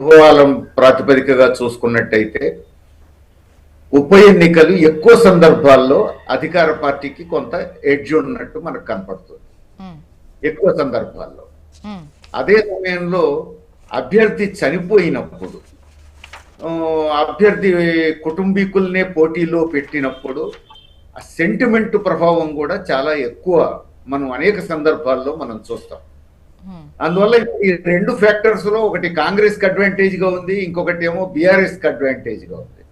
అనుభవాల ప్రాతిపదికగా చూసుకున్నట్టయితే ఉప ఎన్నికలు ఎక్కువ సందర్భాల్లో అధికార పార్టీకి కొంత ఎడ్జ్ ఉన్నట్టు మనకు కనపడుతుంది ఎక్కువ సందర్భాల్లో. అదే సమయంలో అభ్యర్థి చనిపోయినప్పుడు, అభ్యర్థి కుటుంబీకుల్నే పోటీలో పెట్టినప్పుడు ఆ సెంటిమెంట్ ప్రభావం కూడా చాలా ఎక్కువ మనం అనేక సందర్భాల్లో మనం చూస్తాం. అందువల్ల ఈ రెండు ఫ్యాక్టర్స్ లో ఒకటి కాంగ్రెస్ కి అడ్వాంటేజ్ గా ఉంది, ఇంకొకటి ఏమో బీఆర్ఎస్ కి అడ్వాంటేజ్ గా ఉంది.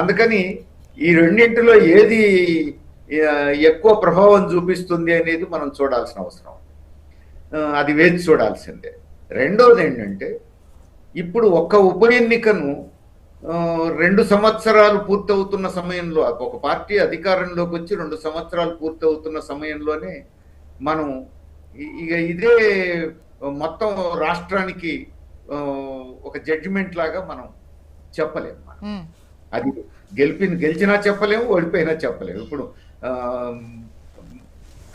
అందుకని ఈ రెండింటిలో ఏది ఎక్కువ ప్రభావం చూపిస్తుంది అనేది మనం చూడాల్సిన అవసరం, అది వేచి చూడాల్సిందే. రెండవది ఏంటంటే, ఇప్పుడు ఒక్క ఉప ఎన్నికను 2 సంవత్సరాలు పూర్తవుతున్న సమయంలో, ఒక పార్టీ అధికారంలోకి వచ్చి 2 సంవత్సరాలు పూర్తవుతున్న సమయంలోనే మనం ఇక ఇదే మొత్తం రాష్ట్రానికి ఒక జడ్జిమెంట్ లాగా మనం చెప్పలేము. అది గెలిచినా చెప్పలేము, ఓడిపోయినా చెప్పలేము. ఇప్పుడు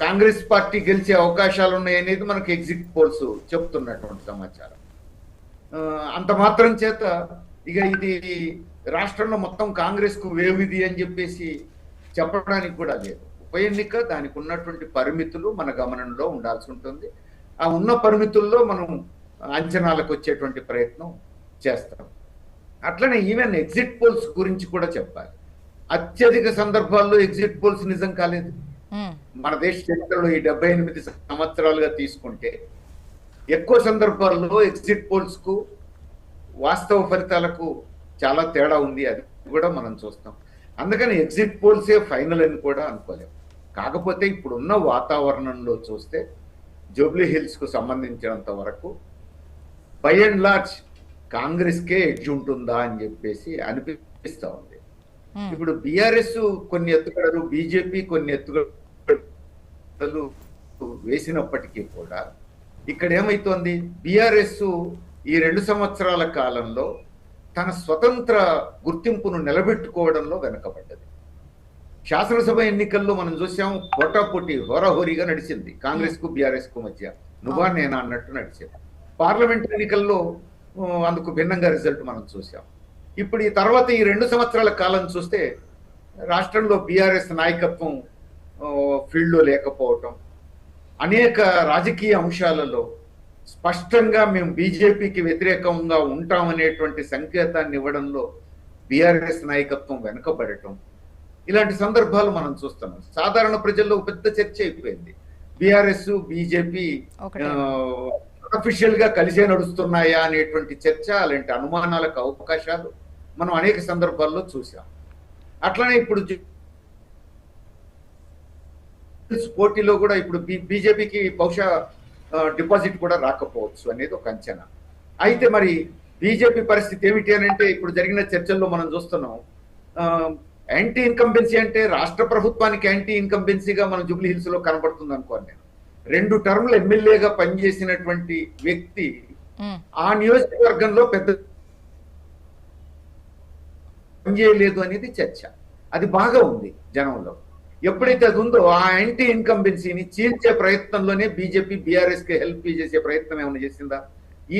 కాంగ్రెస్ పార్టీ గెలిచే అవకాశాలు ఉన్నాయనేది మనకు ఎగ్జిట్ పోల్స్ చెప్తున్నటువంటి సమాచారం. అంత మాత్రం చేత ఇక ఇది రాష్ట్రంలో మొత్తం కాంగ్రెస్ కు వేవిది అని చెప్పేసి చెప్పడానికి కూడా లేదు. ఉప ఎన్నిక దానికి ఉన్నటువంటి పరిమితులు మన గమనంలో ఉండాల్సి ఉంటుంది. ఆ ఉన్న పరిమితుల్లో మనం అంచనాలకు వచ్చేటువంటి ప్రయత్నం చేస్తాం. అట్లనే ఈవెన్ ఎగ్జిట్ పోల్స్ గురించి కూడా చెప్పాలి. అత్యధిక సందర్భాల్లో ఎగ్జిట్ పోల్స్ నిజం కాలేదు. మన దేశ చరిత్రలో ఈ 78 సంవత్సరాలుగా తీసుకుంటే ఎక్కువ సందర్భాల్లో ఎగ్జిట్ పోల్స్ కు వాస్తవ ఫలితాలకు చాలా తేడా ఉంది. అది కూడా మనం చూస్తాం. అందుకని ఎగ్జిట్ పోల్సే ఫైనల్ అని కూడా అనుకోలేము. కాకపోతే ఇప్పుడున్న వాతావరణంలో చూస్తే జూబ్లీ హిల్స్ కు సంబంధించినంత వరకు by and large Congress K edge ఉంటుందా అని చెప్పేసి అనిపిస్తా ఉంది. ఇప్పుడు బీఆర్ఎస్ కొన్ని ఎత్తుగడలు, బీజేపీ కొన్ని ఎత్తుగడలు వేసినప్పటికీ కూడా ఇక్కడ ఏమైతోంది, బీఆర్ఎస్ ఈ 2 సంవత్సరాల కాలంలో తన స్వతంత్ర గుర్తింపును నిలబెట్టుకోవడంలో వెనకబడ్డది. శాసనసభ ఎన్నికల్లో మనం చూసాం, పోటాపోటీ హోరాహోరీగా నడిచింది కాంగ్రెస్ కు బీఆర్ఎస్ కు మధ్య, నువ్వా నేనా అన్నట్టు నడిచింది. పార్లమెంట్ ఎన్నికల్లో అందుకు భిన్నంగా రిజల్ట్ మనం చూసాం. ఇప్పుడు ఈ తర్వాత ఈ 2 సంవత్సరాల కాలం చూస్తే రాష్ట్రంలో బీఆర్ఎస్ నాయకత్వం ఫీల్డ్లో లేకపోవటం, అనేక రాజకీయ అంశాలలో స్పష్టంగా మేము బీజేపీకి వ్యతిరేకంగా ఉంటామనేటువంటి సంకేతాన్ని ఇవ్వడంలో బీఆర్ఎస్ నాయకత్వం వెనుకబడటం, ఇలాంటి సందర్భాలు మనం చూస్తున్నాం. సాధారణ ప్రజల్లో పెద్ద చర్చ అయిపోయింది, బీఆర్ఎస్ బీజేపీ అఫీషియల్ గా కలిసే నడుస్తున్నాయా అనేటువంటి చర్చ, అలాంటి అనుమానాలకు అవకాశాలు మనం అనేక సందర్భాల్లో చూసాం. అట్లనే ఇప్పుడు పోటీలో కూడా ఇప్పుడు బీజేపీకి బహుశా డిపాజిట్ కూడా రాకపోవచ్చు అనేది ఒక అంచనా. అయితే మరి బీజేపీ పరిస్థితి ఏమిటి అని అంటే, ఇప్పుడు జరిగిన చర్చల్లో మనం చూస్తున్నాం, యాంటీ ఇన్కంబెన్సీ అంటే రాష్ట్ర ప్రభుత్వానికి యాంటీ ఇన్కంబెన్సీగా మనం జూబ్లీ హిల్స్ లో కనబడుతుంది అనుకోండి. నేను 2 టర్ములు ఎమ్మెల్యేగా పనిచేసినటువంటి వ్యక్తి ఆ నియోజకవర్గంలో పెద్ద పనిచేయలేదు అనేది చర్చ. అది బాగా ఉంది జనంలో. ఎప్పుడైతే అది ఉందో ఆ యాంటీ ఇన్కంబెన్సీని చీల్చే ప్రయత్నంలోనే బీజేపీ బీఆర్ఎస్ కి హెల్ప్ చేసే ప్రయత్నం ఏమైనా చేసిందా? ఈ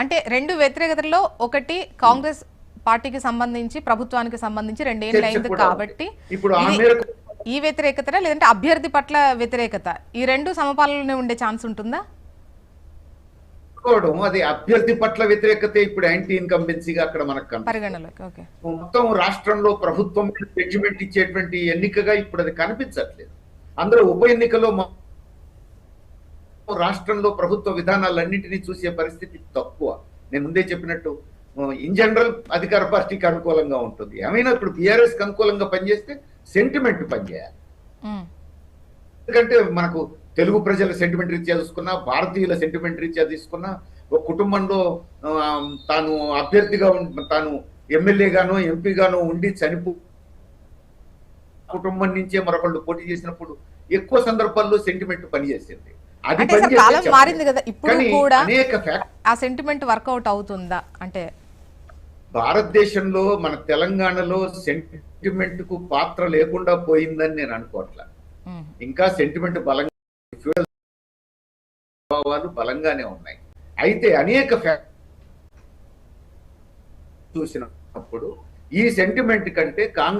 అంటే 2 వ్యతిరేకతల్లో ఒకటి కాంగ్రెస్ పార్టీకి సంబంధించి, ప్రభుత్వానికి సంబంధించి 2 ఏళ్ళు అయింది కాబట్టి ఇప్పుడు ఈ వ్యతిరేకత లేదంటే అభ్యర్థి పట్ల వ్యతిరేకత, ఈ 2 సమపాలనలోనే ఉండే ఛాన్స్ ఉంటుందా? అది అభ్యర్థి పట్ల వ్యతిరేకత ఇప్పుడు యాంటీ ఇన్కంబెన్సీగా అక్కడ మనకు పరిగణలోకి మొత్తం రాష్ట్రంలో ప్రభుత్వం జడ్జిమెంట్ ఇచ్చేటువంటి ఎన్నికగా ఇప్పుడు అది కనిపించట్లేదు. అందులో ఉప ఎన్నికలో రాష్ట్రంలో ప్రభుత్వ విధానాలన్నింటినీ చూసే పరిస్థితి తక్కువ. నేను ముందే చెప్పినట్టు ఇన్ జనరల్ అధికార పార్టీకి అనుకూలంగా ఉంటుంది. ఏమైనా ఇప్పుడు బీఆర్ఎస్ కి అనుకూలంగా పనిచేస్తే సెంటిమెంట్ పనిచేయాలి. ఎందుకంటే మనకు తెలుగు ప్రజల సెంటిమెంట్ రీత్యా చూసుకున్నా, భారతీయుల సెంటిమెంట్ రీత్యా తీసుకున్నా, ఒక కుటుంబంలో తాను అభ్యర్థిగా తాను ఎమ్మెల్యేగానో ఎంపీగానో ఉండి కుటుంబం నుంచే మరొకళ్ళు పోటీ చేసినప్పుడు ఎక్కువ సందర్భాల్లో సెంటిమెంట్ పనిచేసింది. అది కాలం మారింది కదా, ఇప్పుడు కూడా ఆ సెంటిమెంట్ వర్కౌట్ అవుతుందా? అంటే భారతదేశంలో మన తెలంగాణలో సెంటిమెంట్ కు పాత్ర లేకుండా పోయిందని నేను అనుకోవట్లా. ఇంకా సెంటిమెంట్ బలంగా, భావాలు బలంగానే ఉన్నాయి. అయితే అనేక చూసినప్పుడు ఈ సెంటిమెంట్ కంటే కాంగ్రెస్